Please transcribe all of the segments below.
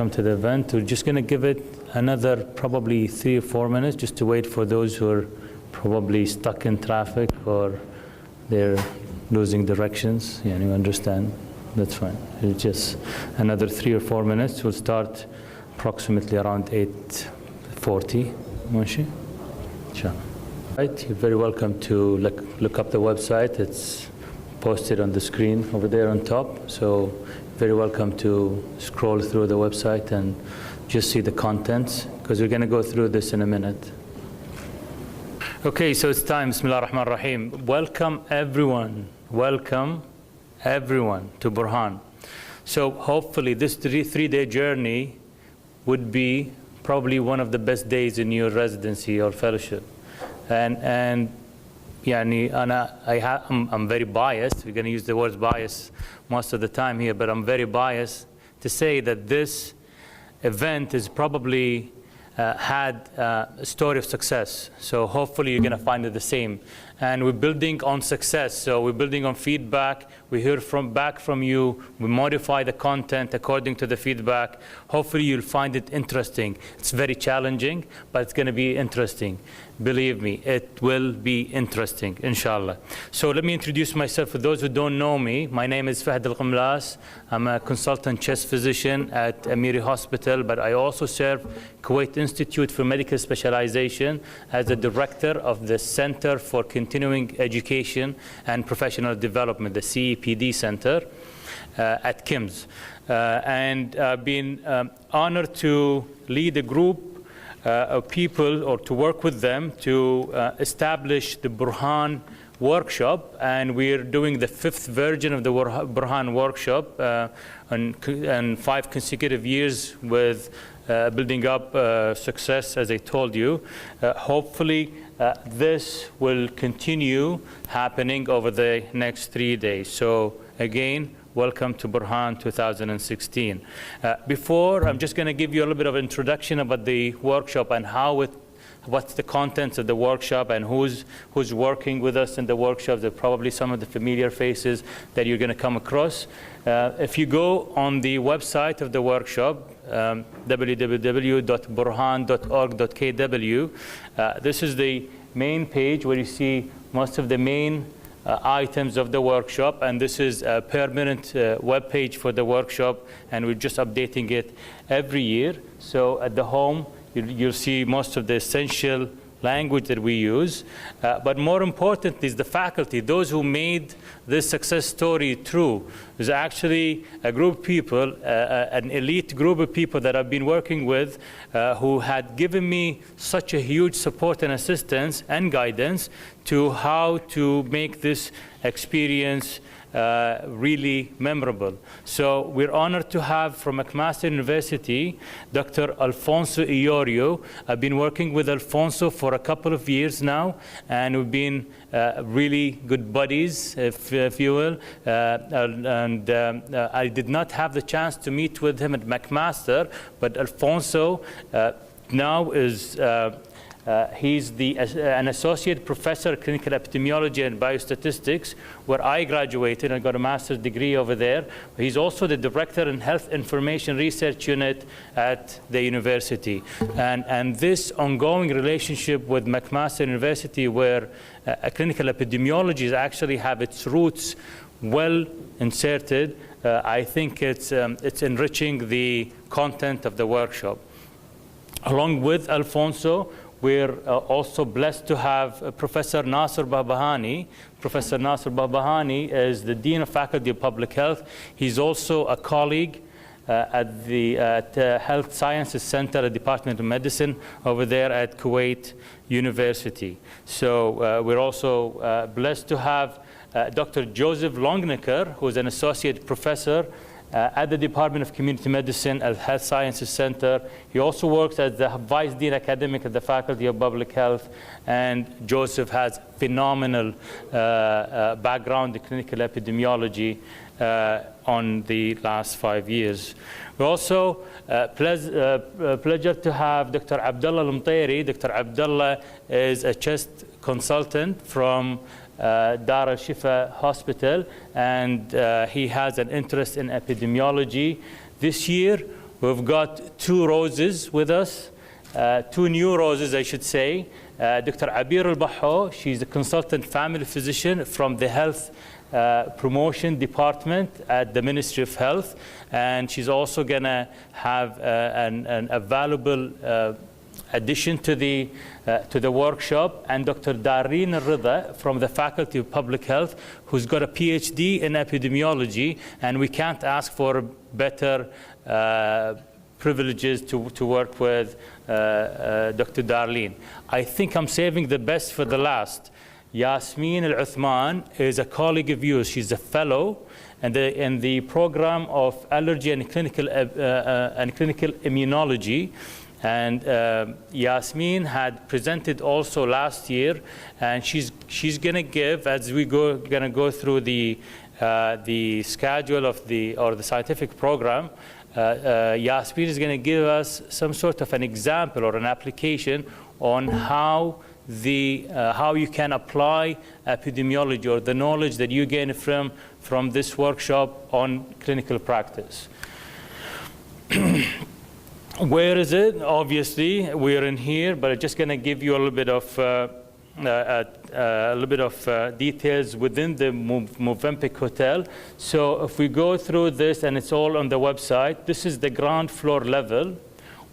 welcome to the event. We're just going to give it another probably 3 or 4 minutes just to wait for those who are probably stuck in traffic or they're losing directions. Yeah, you understand? That's fine. It's just another 3 or 4 minutes. We'll start approximately around 8:40. Moshi? Sure. Right, you're very welcome to look up the website. It's posted on the screen over there on top. So very welcome to scroll through the website and just see the contents, because we're going to go through this in a minute. Okay, so it's time. Bismillah ar-Rahman ar-Rahim. Welcome everyone to Burhan. So hopefully this three-day journey would be probably one of the best days in your residency or fellowship. And I'm very biased. We're going to use the word bias most of the time here, but I'm very biased to say that this event is probably had a story of success. So hopefully you're going to find it the same. And we're building on success. So we're building on feedback. We hear back from you. We modify the content according to the feedback. Hopefully you'll find it interesting. It's very challenging, but it's going to be interesting. Believe me, it will be interesting, inshallah. So let me introduce myself. For those who don't know me, my name is Fahd Al-Qamlas. I'm a consultant chest physician at Amiri Hospital, but I also serve Kuwait Institute for Medical Specialization as the director of the Center for Continuing Education and Professional Development, the CEPD Center at KIMS. And I've been honored to lead a group of people, or to work with them to establish the Burhan workshop, and we're doing the 5th version of the Burhan workshop and 5 consecutive years with building up success, as I told you. Hopefully this will continue happening over the next 3 days. So again, welcome to Burhan 2016. Before, I'm just going to give you a little bit of introduction about the workshop and what's the contents of the workshop and who's working with us in the workshop. There are probably some of the familiar faces that you're going to come across. If you go on the website of the workshop, www.burhan.org.kw, this is the main page where you see most of the main items of the workshop, and this is a permanent web page for the workshop, and we're just updating it every year. So at the home, you'll see most of the essential language that we use. But more importantly is the faculty, those who made this success story true. There's actually a group of people, an elite group of people that I've been working with who had given me such a huge support and assistance and guidance to how to make this experience really memorable. So we're honored to have from McMaster University, Dr. Alfonso Iorio. I've been working with Alfonso for a couple of years now, and we've been really good buddies, if you will. I did not have the chance to meet with him at McMaster, but Alfonso now is he's an associate professor of clinical epidemiology and biostatistics, where I graduated and got a master's degree over there. He's also the director in Health Information Research Unit at the university. And this ongoing relationship with McMaster University, where clinical epidemiology actually have its roots well inserted, I think it's enriching the content of the workshop. Along with Alfonso, we're also blessed to have Professor Nasser Bahbahani. Professor Nasser Bahbahani is the Dean of Faculty of Public Health. He's also a colleague at the Health Sciences Center at Department of Medicine over there at Kuwait University. So we're also blessed to have Dr. Joseph Longnecker, who's an associate professor at the Department of Community Medicine at Health Sciences Center. He also works as the Vice Dean Academic at the Faculty of Public Health, and Joseph has phenomenal background in clinical epidemiology on the last 5 years. We also pleasure to have Dr. Abdullah Al-Mtairi. Dr. Abdullah is a chest consultant from Dar al-Shifa Hospital, and he has an interest in epidemiology. This year, We've got two roses with us, two new roses, I should say. Dr. Abir Al-Baho, she's a consultant family physician from the Health Promotion Department at the Ministry of Health. And she's also going to have a valuable addition to the workshop. And Dr. Dareen Al-Rida from the Faculty of Public Health, who's got a PhD in epidemiology, and we can't ask for better privileges to work with Dr. Darleen. I think I'm saving the best for the last. Yasmin Al-Uthman is a colleague of yours. She's a fellow in the program of allergy and clinical immunology. And Yasmin had presented also last year, and she's going to give, as we going to go through the schedule of the scientific program, Yasmin is going to give us some sort of an example or an application on how you can apply epidemiology or the knowledge that you gain from this workshop on clinical practice. Where is it? Obviously, we're in here, but I'm just going to give you a little bit of details within the Movenpick Hotel. So if we go through this, and it's all on the website, this is the ground floor level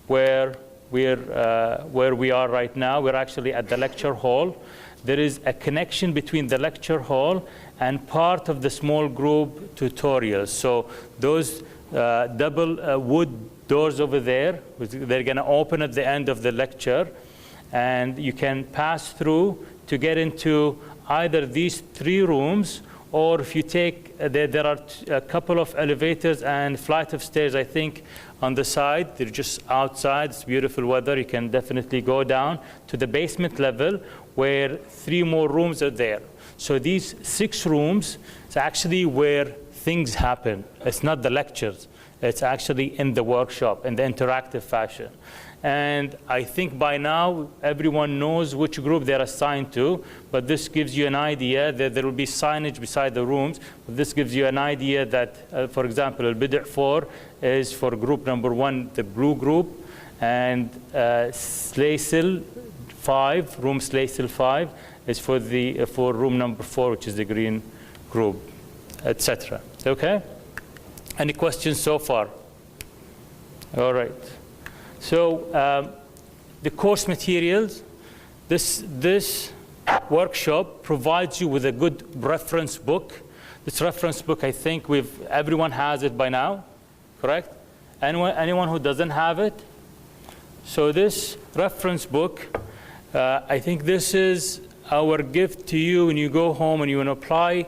where we are right now. We're actually at the lecture hall. There is a connection between the lecture hall and part of the small group tutorials. So those double wood doors over there, they're going to open at the end of the lecture, and you can pass through to get into either these three rooms, or if you take, there are a couple of elevators and flight of stairs, I think, on the side. They're just outside. It's beautiful weather. You can definitely go down to the basement level where three more rooms are there. So these 6 rooms is actually where things happen. It's not the lectures. It's actually in the workshop, in the interactive fashion. And I think by now, everyone knows which group they're assigned to, but this gives you an idea that there will be signage beside the rooms. But this gives you an idea that, for example, Al-Bid'a 4 is for group number 1, the blue group, and Slaysel 5, room Slaysel 5, is for room number 4, which is the green group, etc. Okay? Any questions so far? All right. So the course materials, this workshop provides you with a good reference book. This reference book, I think everyone has it by now, correct? Anyone who doesn't have it? So this reference book, I think this is our gift to you when you go home and you want to apply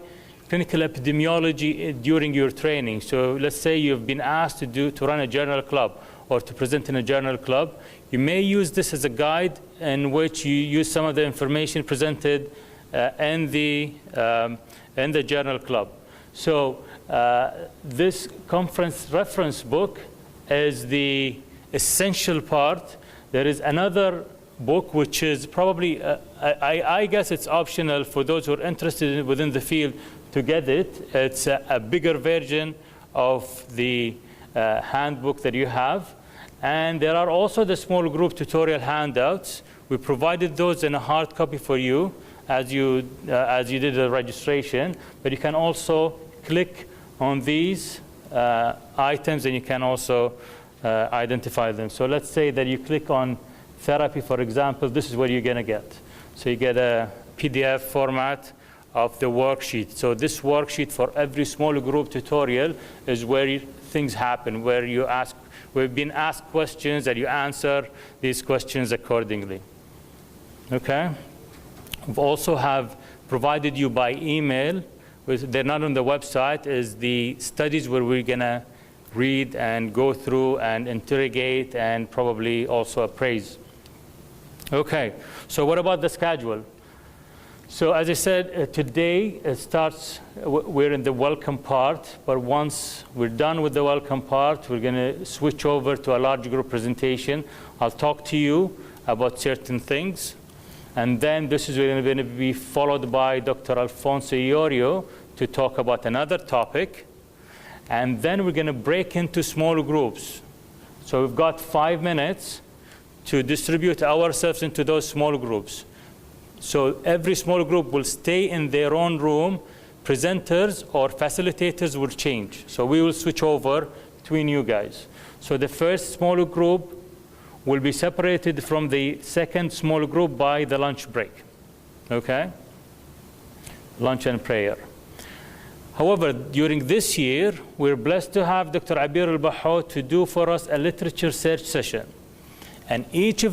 clinical epidemiology during your training. So let's say you've been asked to run a journal club or to present in a journal club. You may use this as a guide in which you use some of the information presented in the journal club. So this conference reference book is the essential part. There is another book which is probably, I guess it's optional for those who are interested within the field to get it. It's a bigger version of the handbook that you have. And there are also the small group tutorial handouts. We provided those in a hard copy for you as you did the registration. But you can also click on these items and you can also identify them. So let's say that you click on therapy, for example. This is what you're going to get. So you get a PDF format of the worksheet. So this worksheet for every small group tutorial is where things happen, where we've been asked questions and you answer these questions accordingly. Okay? We also have provided you by email, they're not on the website, is the studies where we're going to read and go through and interrogate and probably also appraise. Okay, so what about the schedule? So as I said, today it starts, we're in the welcome part, but once we're done with the welcome part, we're going to switch over to a large group presentation. I'll talk to you about certain things, and then this is going to be followed by Dr. Alfonso Iorio to talk about another topic, and then we're going to break into small groups. So we've got 5 minutes to distribute ourselves into those small groups. So every small group will stay in their own room. Presenters or facilitators will change. So we will switch over between you guys. So the first small group will be separated from the second small group by the lunch break. Okay? Lunch and prayer. However, during this year, we're blessed to have Dr. Abir al-Baho to do for us a literature search session. And each one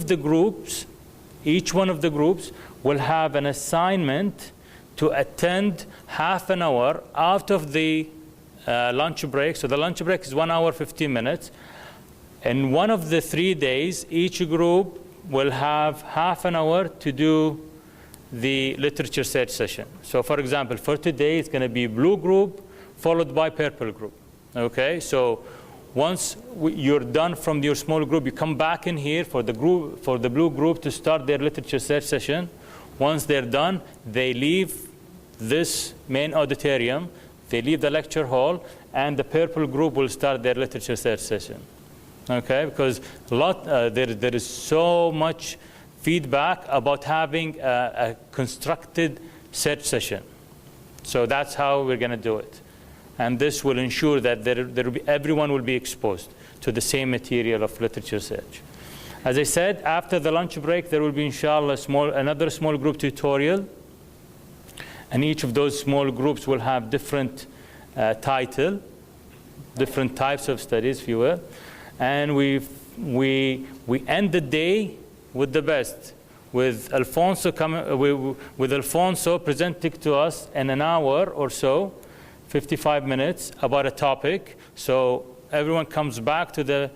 of the groups will have an assignment to attend half an hour out of the lunch break. So the lunch break is 1 hour, 15 minutes. And one of the 3 days, each group will have half an hour to do the literature search session. So for example, for today, it's going to be blue group followed by purple group. Okay, so once you're done from your small group, you come back in here for the blue group to start their literature search session. Once they're done, they leave this main auditorium, they leave the lecture hall, and the purple group will start their literature search session. Okay, because there is so much feedback about having a constructed search session. So that's how we're going to do it. And this will ensure that everyone will be exposed to the same material of literature search. As I said, after the lunch break, there will be, inshallah, another small group tutorial. And each of those small groups will have different title, different types of studies, if you will. And we end the day with the best, with Alfonso presenting to us in an hour or so, 55 minutes, about a topic. So everyone comes back to the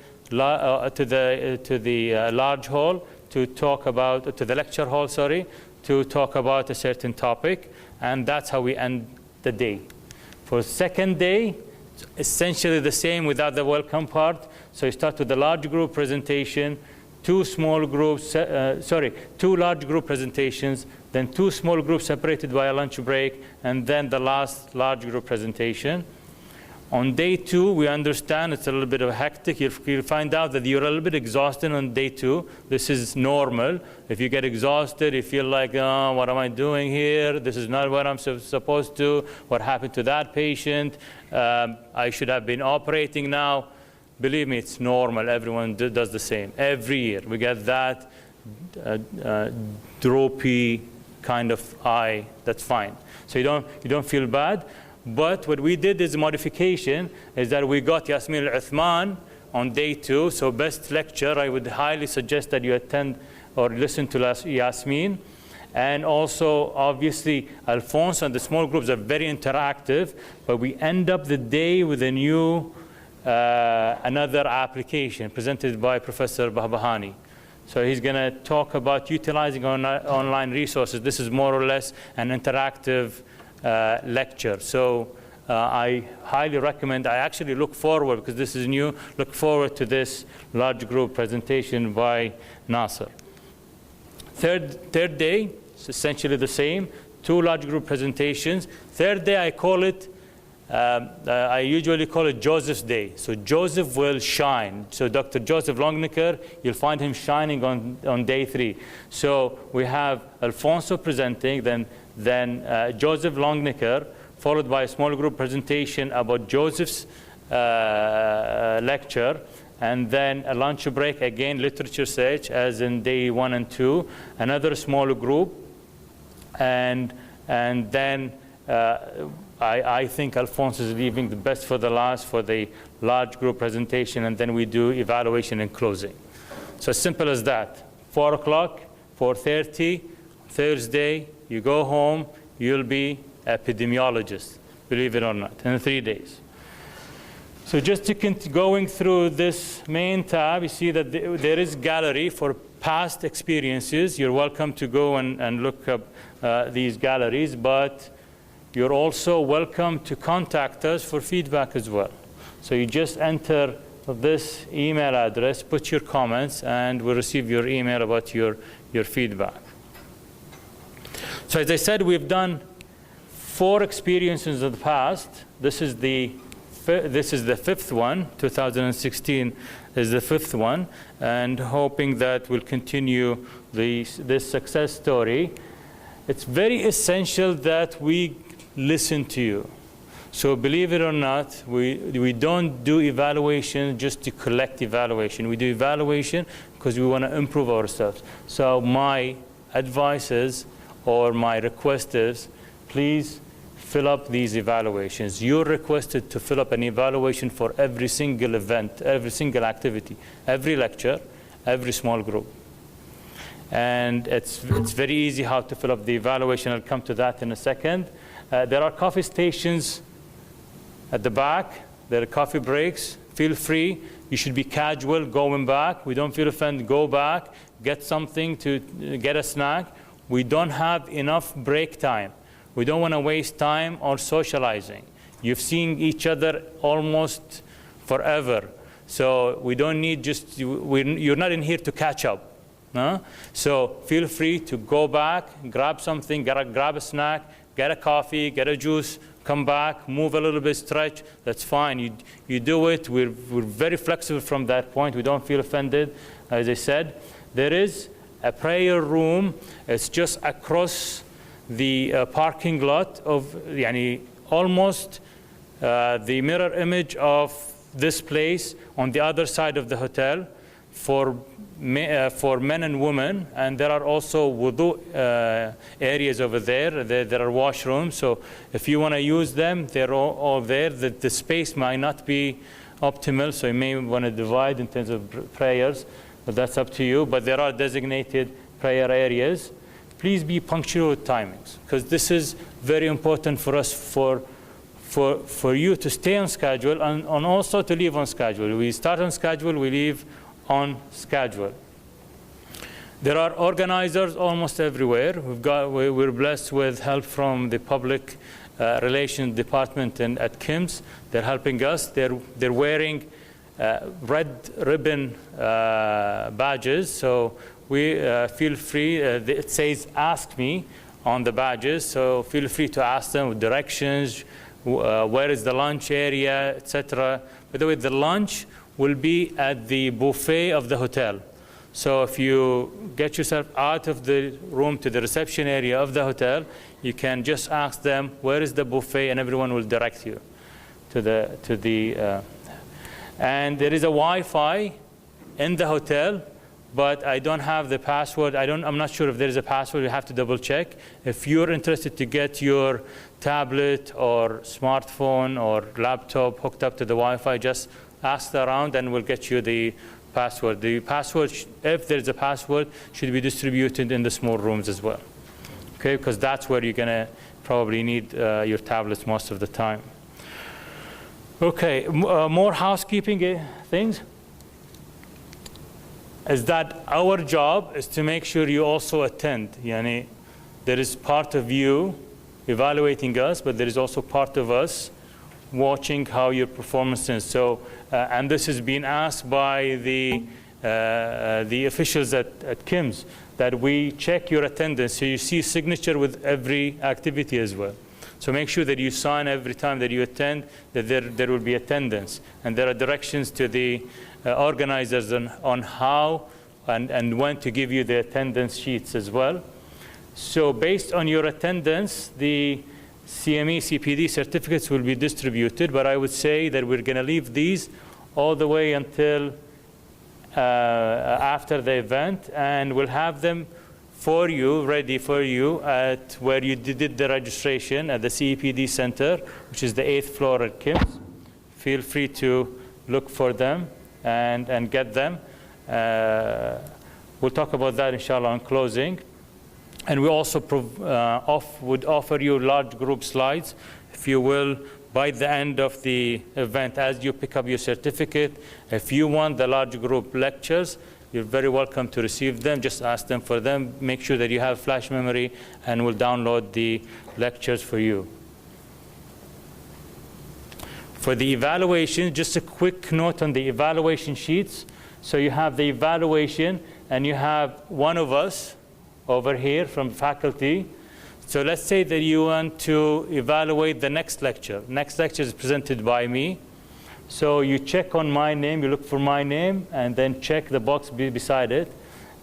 large hall to talk about, to the lecture hall, sorry, to talk about a certain topic, and that's how we end the day. For the second day, it's essentially the same without the welcome part. So you start with the large group presentation, two large group presentations, then 2 small groups separated by a lunch break, and then the last large group presentation. On day 2, we understand it's a little bit of hectic. You'll find out that you're a little bit exhausted on day 2. This is normal. If you get exhausted, you feel like, oh, what am I doing here? This is not what I'm supposed to. What happened to that patient? I should have been operating now. Believe me, it's normal. Everyone does the same. Every year, we get that droopy kind of eye. That's fine. So you don't feel bad. But what we did is a modification, is that we got Yasmin al-Uthman on day 2. So best lecture, I would highly suggest that you attend or listen to Yasmin. And also, obviously, Alfonso and the small groups are very interactive. But we end up the day with a new, another application presented by Professor Bahbahani. So he's going to talk about utilizing online resources. This is more or less an interactive lecture. So I highly recommend, I actually look forward, because this is new, look forward to this large group presentation by Nasser. Third day, it's essentially the same, 2 large group presentations. Third day, I call it, I usually call it Joseph's Day. So Joseph will shine. So Dr. Joseph Longnicker, you'll find him shining on day 3. So we have Alfonso presenting, then Joseph Longnicker, followed by a small group presentation about Joseph's lecture, and then a lunch break, again, literature search, as in day 1 and 2, another small group, and then I think Alfonso is leaving the best for the last for the large group presentation, and then we do evaluation and closing. So as simple as that. 4 o'clock, 4:30, Thursday, you go home, you'll be epidemiologist, believe it or not, in 3 days. So just to going through this main tab, you see that there is gallery for past experiences. You're welcome to go and look up these galleries, but you're also welcome to contact us for feedback as well. So you just enter this email address, put your comments, and we'll receive your email about your feedback. So as I said, we've done 4 experiences of the past. This is the this is the fifth one. 2016 is the fifth one, and hoping that we'll continue this success story. It's very essential that we listen to you. So believe it or not, we don't do evaluation just to collect evaluation. We do evaluation because we want to improve ourselves. So my advice is, or my request is, please fill up these evaluations. You're requested to fill up an evaluation for every single event, every single activity, every lecture, every small group. And it's very easy how to fill up the evaluation. I'll come to that in a second. There are coffee stations at the back. There are coffee breaks. Feel free. You should be casual going back. We don't feel offended. Go back. Get something to get a snack. We don't have enough break time. We don't want to waste time on socializing. You've seen each other almost forever. So we don't need you're not in here to catch up. No? So feel free to go back, grab something, grab a snack, get a coffee, get a juice, come back, move a little bit, stretch. That's fine. You do it. We're very flexible from that point. We don't feel offended. As I said, there is a prayer room. It's just across the parking lot of almost the mirror image of this place on the other side of the hotel for men and women. And there are also wudu areas over there. There are washrooms. So if you want to use them, they're all there. The space might not be optimal, so you may want to divide in terms of prayers, but that's up to you. But there are designated prayer areas. Please be punctual with timings, because this is very important for us, for you to stay on schedule and also to leave on schedule. We start on schedule, we leave on schedule. There are organizers almost everywhere. We're blessed with help from the public relations department at KIMS. They're helping us. They're wearing red ribbon badges, so we feel free. It says "Ask Me" on the badges, so feel free to ask them with directions, where is the lunch area, etc. By the way, the lunch will be at the buffet of the hotel. So if you get yourself out of the room to the reception area of the hotel, you can just ask them, where is the buffet, and everyone will direct you to the and there is a Wi-Fi in the hotel, but I don't have the password. I'm not sure if there is a password. You have to double check. If you're interested to get your tablet or smartphone or laptop hooked up to the Wi-Fi, just ask around and we'll get you the password. The password, if there's a password, should be distributed in the small rooms as well. Okay, because that's where you're gonna probably need your tablets most of the time. Okay, more housekeeping things. Is that our job is to make sure you also attend. Yani, there is part of you evaluating us, but there is also part of us watching how your performance is. So, and this is being asked by the officials at KIMS, that we check your attendance. So you see signature with every activity as well. So make sure that you sign every time that you attend, that there will be attendance. And there are directions to the organizers on how and when to give you the attendance sheets as well. So based on your attendance, the CME, CPD certificates will be distributed, but I would say that we're going to leave these all the way until after the event, and we'll have them for you, ready for you at where you did the registration at the CEPD Center, which is the 8th floor at KIMS. Feel free to look for them and get them. We'll talk about that, inshallah, in closing. And we also would offer you large group slides, if you will, by the end of the event, as you pick up your certificate. If you want the large group lectures, you're very welcome to receive them. Just ask them for them. Make sure that you have flash memory, and we'll download the lectures for you. For the evaluation, just a quick note on the evaluation sheets. So you have the evaluation, and you have one of us over here from faculty. So let's say that you want to evaluate the next lecture. Next lecture is presented by me. So you check on my name, you look for my name, and then check the box beside it.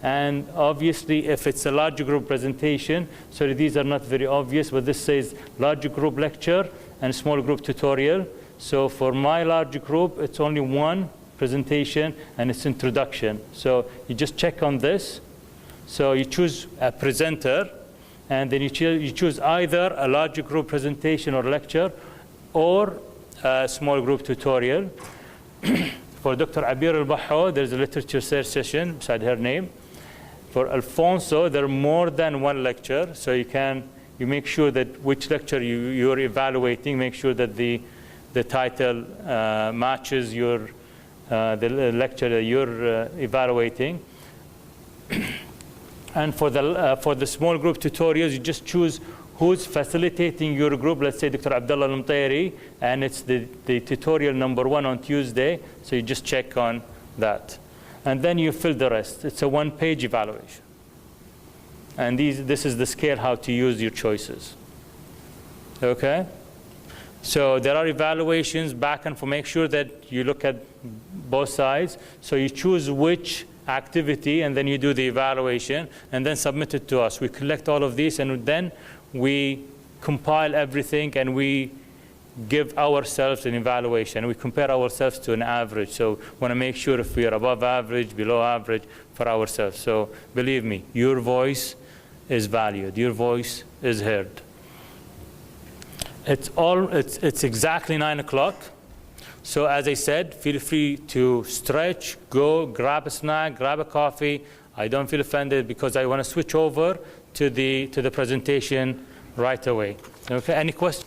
And obviously, if it's a large group presentation, so these are not very obvious, but this says large group lecture and small group tutorial. So for my large group, it's only one presentation, and it's introduction. So you just check on this. So you choose a presenter, and then you choose either a large group presentation or lecture, or a small group tutorial. For Dr. Abir al-Baho, there's a literature search session beside her name. For Alfonso, there are more than one lecture, so you make sure that which lecture you're evaluating, make sure that the title matches the lecture that you're evaluating. And for the small group tutorials, you just choose who's facilitating your group. Let's say Dr. Abdullah al-Mtayri, and it's the tutorial number 1 on Tuesday, so you just check on that. And then you fill the rest. It's a one-page evaluation. And this is the scale how to use your choices. Okay? So there are evaluations back and forth. Make sure that you look at both sides. So you choose which activity, and then you do the evaluation, and then submit it to us. We collect all of these, and then we compile everything, and we give ourselves an evaluation. We compare ourselves to an average. So we want to make sure if we are above average, below average for ourselves. So believe me, your voice is valued. Your voice is heard. It's exactly 9 o'clock. So as I said, feel free to stretch, go, grab a snack, grab a coffee. I don't feel offended because I want to switch over to the presentation right away. Okay, any questions?